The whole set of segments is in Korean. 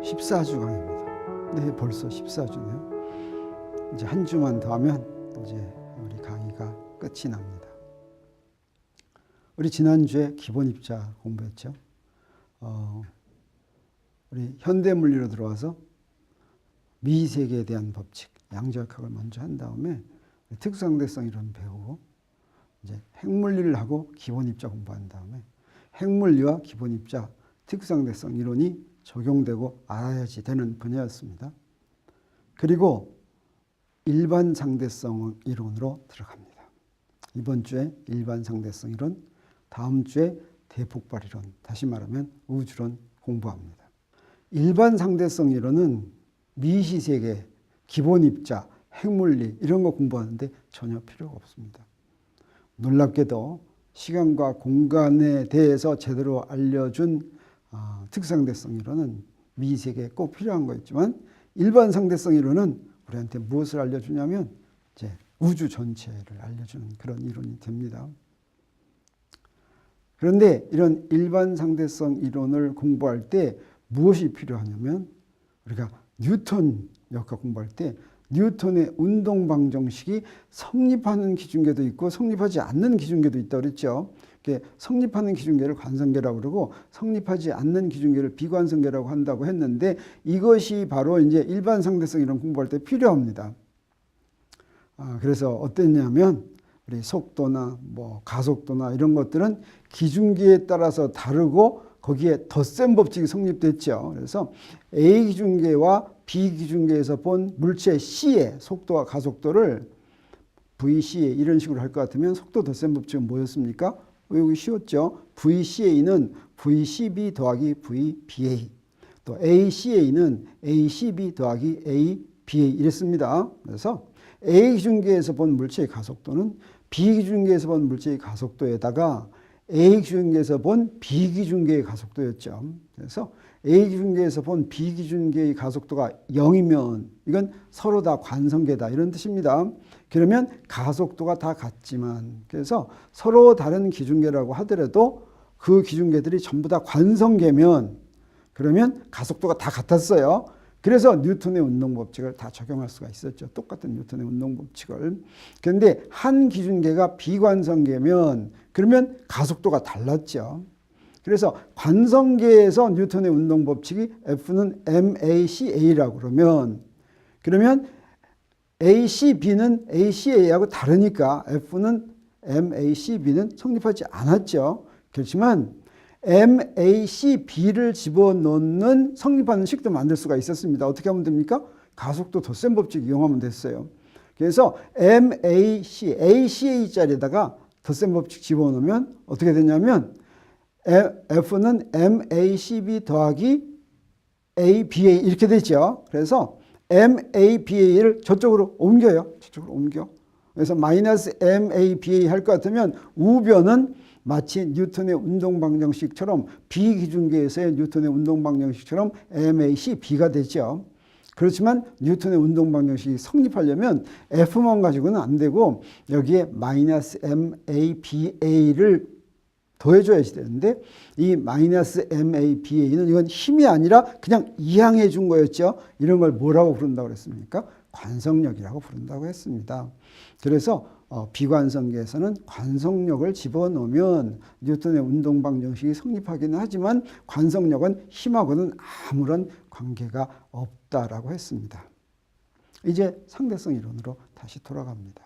14주 강의입니다. 네, 벌써 14주네요. 이제 한 주만 더 하면 이제 우리 강의가 끝이 납니다. 우리 지난주에 기본 입자 공부했죠. 우리 현대 물리로 들어와서 미세계에 대한 법칙, 양자역학을 먼저 한 다음에 특수상대성 이론 배우고 이제 핵물리를 하고 기본 입자 공부한 다음에 핵물리와 기본 입자, 특수상대성 이론이 적용되고 알아야지 되는 분야였습니다. 그리고 일반 상대성 이론으로 들어갑니다. 이번 주에 일반 상대성 이론, 다음 주에 대폭발 이론, 다시 말하면 우주론 공부합니다. 일반 상대성 이론은 미시세계, 기본 입자, 핵물리 이런 거 공부하는데 전혀 필요가 없습니다. 놀랍게도 시간과 공간에 대해서 제대로 알려준 특수상대성 이론은 미세계에 꼭 필요한 거 있지만 일반 상대성 이론은 우리한테 무엇을 알려주냐면 이제 우주 전체를 알려주는 그런 이론이 됩니다. 그런데 이런 일반 상대성 이론을 공부할 때 무엇이 필요하냐면 우리가 뉴턴 역학 공부할 때 뉴턴의 운동방정식이 성립하는 기준계도 있고 성립하지 않는 기준계도 있다고 그랬죠. 성립하는 기준계를 관성계라고 그러고 성립하지 않는 기준계를 비관성계라고 한다고 했는데 이것이 바로 이제 일반 상대성 이론 공부할 때 필요합니다. 그래서 어땠냐면 우리 속도나 뭐 가속도나 이런 것들은 기준계에 따라서 다르고 거기에 덧셈 법칙이 성립됐죠. 그래서 A 기준계와 B 기준계에서 본 물체 C의 속도와 가속도를 VCA 이런 식으로 할 것 같으면 속도 덧셈 법칙은 뭐였습니까? 여기 쉬웠죠. VCA는 VCB 더하기 VBA, 또 ACA는 ACB 더하기 ABA 이랬습니다. 그래서 A 기준계에서 본 물체의 가속도는 B 기준계에서 본 물체의 가속도에다가 A 기준계에서 본 B 기준계의 가속도였죠. 그래서 A 기준계에서 본 B 기준계의 가속도가 0이면 이건 서로 다 관성계다 이런 뜻입니다. 그러면 가속도가 다 같지만 그래서 서로 다른 기준계라고 하더라도 그 기준계들이 전부 다 관성계면 그러면 가속도가 다 같았어요. 그래서 뉴턴의 운동법칙을 다 적용할 수가 있었죠. 똑같은 뉴턴의 운동법칙을. 그런데 한 기준계가 비관성계면 그러면 가속도가 달랐죠. 그래서 관성계에서 뉴턴의 운동법칙이 F는 MACA라고 그러면 ACB는 ACA하고 다르니까 F는 MACB는 성립하지 않았죠. 그렇지만 MACB를 집어넣는 성립하는 식도 만들 수가 있었습니다. 어떻게 하면 됩니까? 가속도 덧셈 법칙 이용하면 됐어요. 그래서 ACA자리에다가 덧셈 법칙 집어넣으면 어떻게 되냐면 F는 MACB 더하기 ABA 이렇게 되죠. 그래서 MABA를 저쪽으로 옮겨요. 저쪽으로 옮겨. 그래서 마이너스 MABA 할 것 같으면 우변은 마치 뉴턴의 운동방정식처럼 비기준계에서의 뉴턴의 운동방정식처럼 MACB가 되죠. 그렇지만 뉴턴의 운동방정식이 성립하려면 F만 가지고는 안 되고 여기에 마이너스 MABA를 더해줘야지 되는데 이 마이너스 MABA는 이건 힘이 아니라 그냥 이항해 준 거였죠. 이런 걸 뭐라고 부른다고 그랬습니까? 관성력이라고 부른다고 했습니다. 그래서 비관성계에서는 관성력을 집어넣으면 뉴턴의 운동방정식이 성립하기는 하지만 관성력은 힘하고는 아무런 관계가 없다라고 했습니다. 이제 상대성 이론으로 다시 돌아갑니다.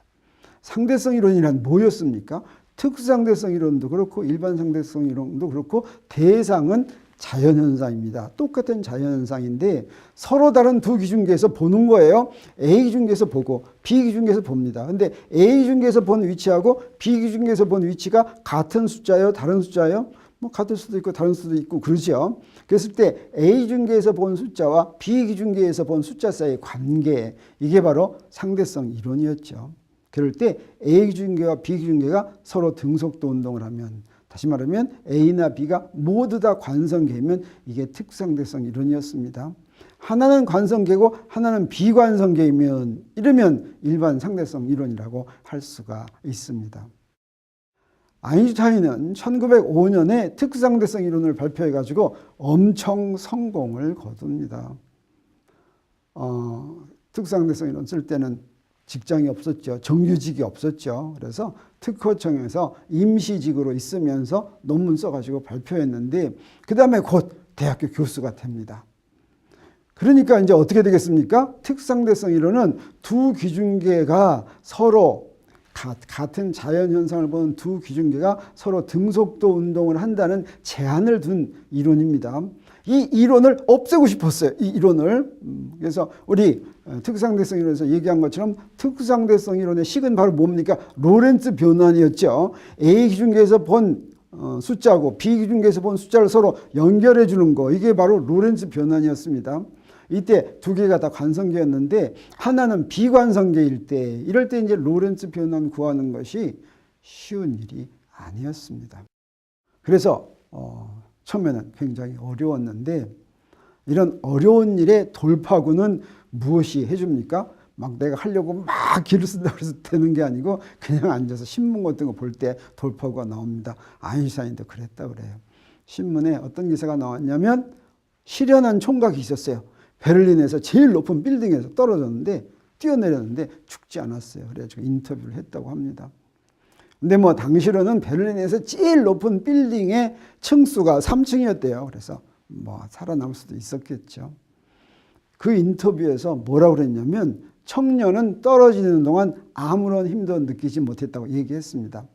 상대성 이론이란 뭐였습니까? 특수상대성 이론도 그렇고 일반 상대성 이론도 그렇고 대상은 자연현상입니다. 똑같은 자연현상인데 서로 다른 두 기준계에서 보는 거예요. A 기준계에서 보고 B 기준계에서 봅니다. 근데 A 기준계에서 본 위치하고 B 기준계에서 본 위치가 같은 숫자예요? 다른 숫자예요? 뭐 같을 수도 있고 다른 수도 있고 그러죠. 그랬을 때 A 기준계에서 본 숫자와 B 기준계에서 본 숫자 사이의 관계, 이게 바로 상대성 이론이었죠. 그럴 때 A 기준계와 B 기준계가 서로 등속도 운동을 하면, 다시 말하면 A나 B가 모두 다 관성계면 이게 특수상대성 이론이었습니다. 하나는 관성계고 하나는 비관성계이면 이러면 일반 상대성 이론이라고 할 수가 있습니다. 아인슈타인은 1905년에 특수상대성 이론을 발표해가지고 엄청 성공을 거둡니다. 특수상대성 이론 쓸 때는 직장이 없었죠. 정규직이 없었죠. 그래서 특허청에서 임시직으로 있으면서 논문 써가지고 발표했는데 그 다음에 곧 대학교 교수가 됩니다. 그러니까 이제 어떻게 되겠습니까? 특수상대성 이론은 두 기준계가 서로 같은 자연현상을 보는 두 기준계가 서로 등속도 운동을 한다는 제한을 둔 이론입니다. 이 이론을 없애고 싶었어요. 이 이론을. 그래서 우리 특수상대성 이론에서 얘기한 것처럼 특수상대성 이론의 식은 바로 뭡니까? 로렌츠 변환이었죠. A 기준계에서 본 숫자고 B 기준계에서 본 숫자를 서로 연결해 주는 거. 이게 바로 로렌츠 변환이었습니다. 이때 두 개가 다 관성계였는데 하나는 비관성계일 때 이럴 때 이제 로렌츠 변환 구하는 것이 쉬운 일이 아니었습니다. 그래서 처음에는 굉장히 어려웠는데 이런 어려운 일의 돌파구는 무엇이 해줍니까? 막 내가 하려고 막 길을 쓴다고 해서 되는 게 아니고 그냥 앉아서 신문 같은 거 볼 때 돌파구가 나옵니다. 아인슈타인도 그랬다 그래요. 신문에 어떤 기사가 나왔냐면 실현한 총각이 있었어요. 베를린에서 제일 높은 빌딩에서 떨어졌는데 뛰어내렸는데 죽지 않았어요. 그래가지고 인터뷰를 했다고 합니다. 근데 뭐 당시로는 베를린에서 제일 높은 빌딩의 층수가 3층이었대요. 그래서 뭐 살아남을 수도 있었겠죠. 그 인터뷰에서 뭐라고 그랬냐면 청년은 떨어지는 동안 아무런 힘도 느끼지 못했다고 얘기했습니다.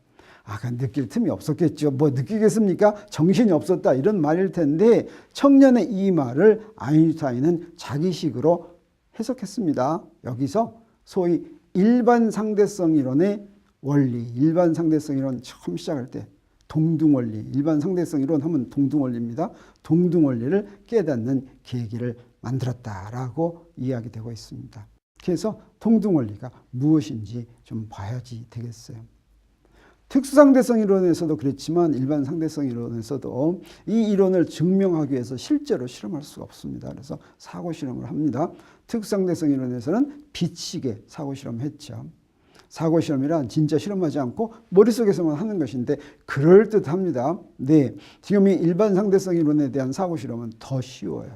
그건 느낄 틈이 없었겠죠. 뭐 느끼겠습니까? 정신이 없었다 이런 말일 텐데 청년의 이 말을 아인슈타인은 자기식으로 해석했습니다. 여기서 소위 일반 상대성 이론의 원리, 일반 상대성 이론 처음 시작할 때 동등원리, 일반 상대성 이론 하면 동등원리입니다. 동등원리를 깨닫는 계기를 만들었다라고 이야기되고 있습니다. 그래서 동등원리가 무엇인지 좀 봐야지 되겠어요. 특수상대성 이론에서도 그렇지만 일반 상대성 이론에서도 이 이론을 증명하기 위해서 실제로 실험할 수가 없습니다. 그래서 사고 실험을 합니다. 특수상대성 이론에서는 비치게 사고 실험했죠. 사고 실험이란 진짜 실험하지 않고 머릿속에서만 하는 것인데 그럴듯합니다. 네, 지금 이 일반 상대성 이론에 대한 사고 실험은 더 쉬워요.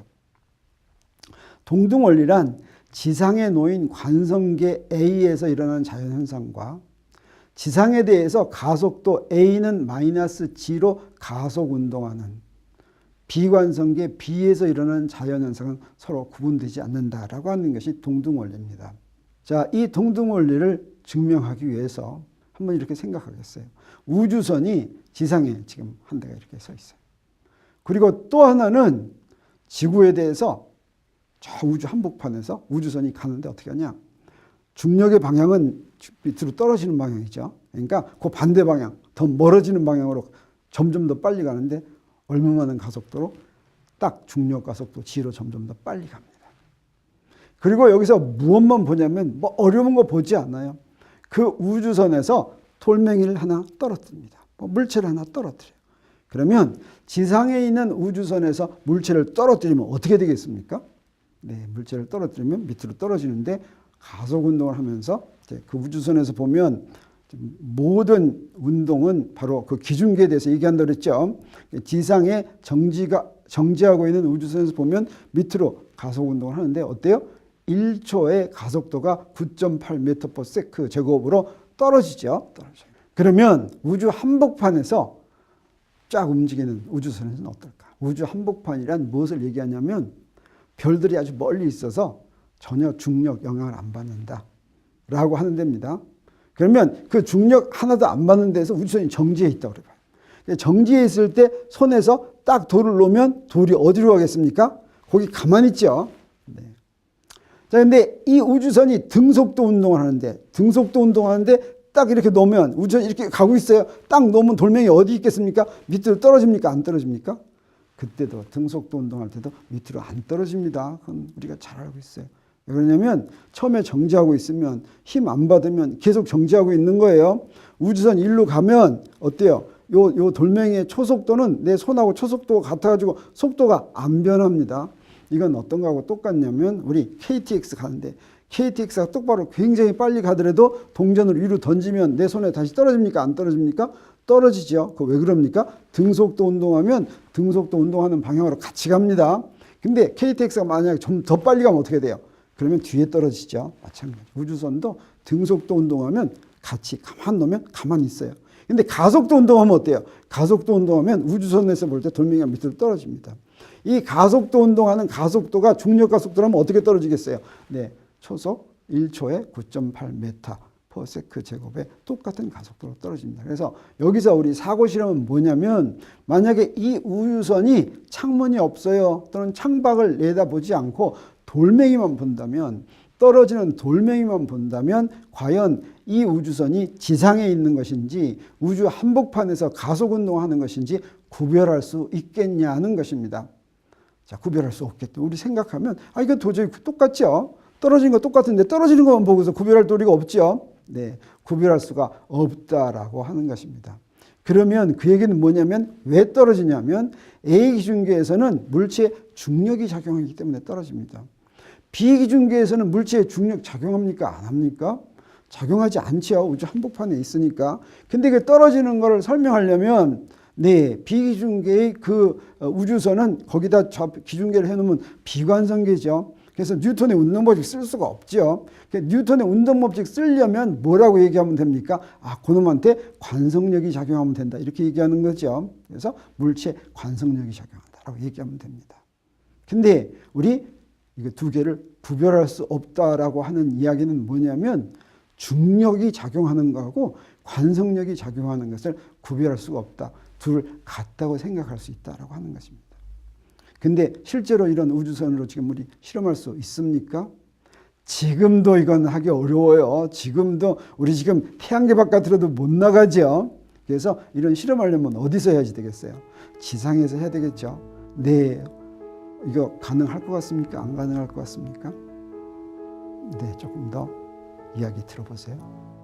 동등원리란 지상에 놓인 관성계 A에서 일어나는 자연현상과 지상에 대해서 가속도 A는 마이너스 G로 가속운동하는 비관성계 B에서 일어나는 자연현상은 서로 구분되지 않는다라고 하는 것이 동등원리입니다. 자, 이 동등원리를 증명하기 위해서 한번 이렇게 생각하겠어요. 우주선이 지상에 지금 한 대가 이렇게 서 있어요. 그리고 또 하나는 지구에 대해서 저 우주 한복판에서 우주선이 가는데 어떻게 하냐. 중력의 방향은 밑으로 떨어지는 방향이죠. 그러니까 그 반대 방향, 더 멀어지는 방향으로 점점 더 빨리 가는데 얼마만한 가속도로 딱 중력 가속도 G로 점점 더 빨리 갑니다. 그리고 여기서 무엇만 보냐면 뭐 어려운 거 보지 않아요. 그 우주선에서 돌멩이를 하나 떨어뜨립니다. 물체를 하나 떨어뜨려요. 그러면 지상에 있는 우주선에서 물체를 떨어뜨리면 어떻게 되겠습니까? 네, 물체를 떨어뜨리면 밑으로 떨어지는데 가속운동을 하면서 그 우주선에서 보면 모든 운동은 바로 그 기준계에 대해서 얘기한다고 그랬죠. 지상에 정지하고 있는 우주선에서 보면 밑으로 가속운동을 하는데 어때요? 1초의 가속도가 9.8m/s 제곱으로 떨어지죠. 그러면 우주 한복판에서 쫙 움직이는 우주선에서는 어떨까? 우주 한복판이란 무엇을 얘기하냐면 별들이 아주 멀리 있어서 전혀 중력 영향을 안 받는다 라고 하는 데입니다. 그러면 그 중력 하나도 안 받는 데서 우주선이 정지해 있다고 그래요. 정지해 있을 때 손에서 딱 돌을 놓으면 돌이 어디로 가겠습니까? 거기 가만히 있죠. 네. 자, 근데 이 우주선이 등속도 운동을 하는데 딱 이렇게 놓으면 우주선이 이렇게 가고 있어요. 딱 놓으면 돌멩이 어디 있겠습니까? 밑으로 떨어집니까? 안 떨어집니까? 그때도 등속도 운동할 때도 밑으로 안 떨어집니다. 그건 우리가 잘 알고 있어요. 왜 그러냐면 처음에 정지하고 있으면 힘 안 받으면 계속 정지하고 있는 거예요. 우주선 일로 가면 어때요? 요 돌멩이의 초속도는 내 손하고 초속도가 같아가지고 속도가 안 변합니다. 이건 어떤 거하고 똑같냐면 우리 KTX 가는데 KTX가 똑바로 굉장히 빨리 가더라도 동전을 위로 던지면 내 손에 다시 떨어집니까? 안 떨어집니까? 떨어지죠. 그 왜 그럽니까? 등속도 운동하면 등속도 운동하는 방향으로 같이 갑니다. 근데 KTX가 만약에 좀 더 빨리 가면 어떻게 돼요? 그러면 뒤에 떨어지죠. 마찬가지. 우주선도 등속도 운동하면 같이 가만 놓으면 가만히 있어요. 근데 가속도 운동하면 어때요? 가속도 운동하면 우주선에서 볼 때 돌멩이가 밑으로 떨어집니다. 이 가속도 운동하는 가속도가 중력 가속도라면 어떻게 떨어지겠어요? 네, 초속 1초에 9.8m 퍼세크 제곱에 똑같은 가속도로 떨어집니다. 그래서 여기서 우리 사고 실험은 뭐냐면 만약에 이 우주선이 창문이 없어요. 또는 창밖을 내다보지 않고 돌멩이만 본다면 떨어지는 돌멩이만 본다면 과연 이 우주선이 지상에 있는 것인지 우주 한복판에서 가속 운동하는 것인지 구별할 수 있겠냐는 것입니다. 자, 구별할 수 없겠다. 우리 생각하면 이거 도저히 똑같죠. 떨어지는 거 똑같은데 떨어지는 것만 보고서 구별할 도리가 없죠. 네, 구별할 수가 없다라고 하는 것입니다. 그러면 그 얘기는 뭐냐면 왜 떨어지냐면 A 기준계에서는 물체에 중력이 작용하기 때문에 떨어집니다. B 기준계에서는 물체에 중력 작용합니까? 안 합니까? 작용하지 않죠. 우주 한복판에 있으니까. 근데 이게 떨어지는 것을 설명하려면 네, 비기준계의 그 우주선은 거기다 기준계를 해놓으면 비관성계죠. 그래서 뉴턴의 운동법칙 쓸 수가 없죠. 뉴턴의 운동법칙 쓰려면 뭐라고 얘기하면 됩니까? 그놈한테 관성력이 작용하면 된다. 이렇게 얘기하는 거죠. 그래서 물체에 관성력이 작용한다라고 얘기하면 됩니다. 근데 우리 이거 두 개를 구별할 수 없다라고 하는 이야기는 뭐냐면 중력이 작용하는 거하고 관성력이 작용하는 것을 구별할 수가 없다. 둘 같다고 생각할 수 있다라고 하는 것입니다. 근데 실제로 이런 우주선으로 지금 우리 실험할 수 있습니까? 지금도 이건 하기 어려워요. 지금도 우리 지금 태양계 바깥으로도 못 나가죠. 그래서 이런 실험하려면 어디서 해야지 되겠어요? 지상에서 해야 되겠죠. 네, 이거 가능할 것 같습니까? 안 가능할 것 같습니까? 네, 조금 더 이야기 들어보세요.